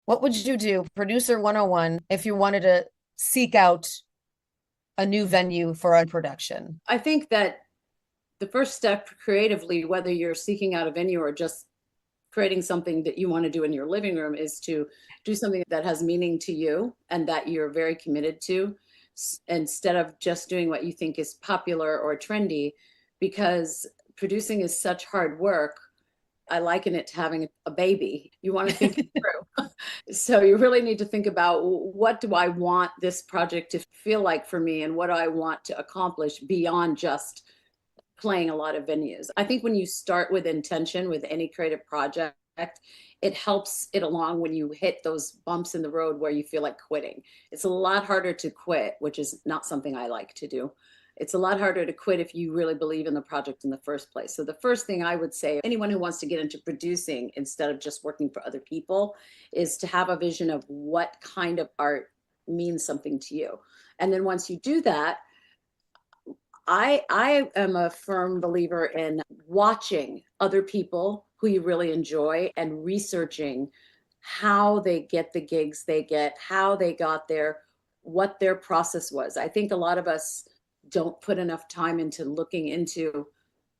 What would you do, producer 101, if you wanted to seek out a new venue for a production? I think that the first step creatively, whether you're seeking out a venue or just creating something that you want to do in your living room, is to do something that has meaning to you and that you're very committed to, instead of just doing what you think is popular or trendy, because producing is such hard work. I liken it to having a baby. You want to think it through. So you really need to think about, what do I want this project to feel like for me, and what do I want to accomplish beyond just playing a lot of venues. I think when you start with intention with any creative project, it helps it along when you hit those bumps in the road where you feel like quitting. It's a lot harder to quit, which is not something I like to do. It's a lot harder to quit if you really believe in the project in the first place. So the first thing I would say, anyone who wants to get into producing instead of just working for other people, is to have a vision of what kind of art means something to you. And then once you do that, I am a firm believer in watching other people who you really enjoy and researching how they get the gigs they get, how they got there, what their process was. I think a lot of us don't put enough time into looking into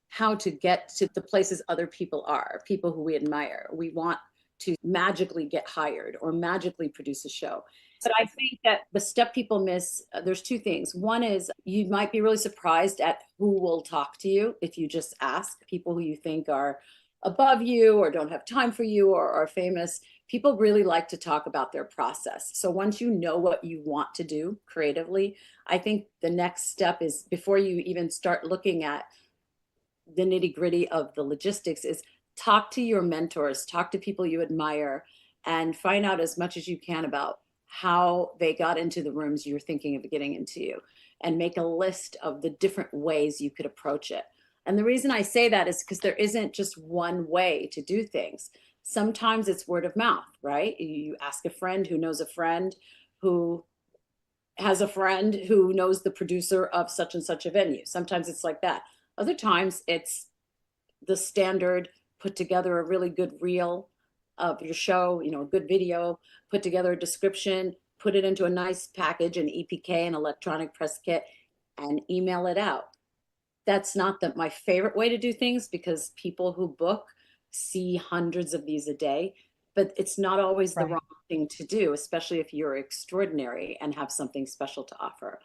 how to get to the places other people are, people who we admire. We want to magically get hired or magically produce a show. But I think that the step people miss, there's two things. One is you might be really surprised at who will talk to you if you just ask people who you think are above you or don't have time for you or are famous. People really like to talk about their process. So once you know what you want to do creatively, I think the next step is, before you even start looking at the nitty gritty of the logistics, is talk to your mentors, talk to people you admire, and find out as much as you can about how they got into the rooms you're thinking of getting into, and make a list of the different ways you could approach it. And the reason I say that is because there isn't just one way to do things. Sometimes it's word of mouth, right? You ask a friend who knows a friend who has a friend who knows the producer of such and such a venue. Sometimes it's like that. Other times it's the standard, put together a really good reel of your show, a good video, put together a description, put it into a nice package, an EPK, an electronic press kit, and email it out. That's not my favorite way to do things, because people who book see hundreds of these a day, but it's not always the Right. wrong thing to do, especially if you're extraordinary and have something special to offer.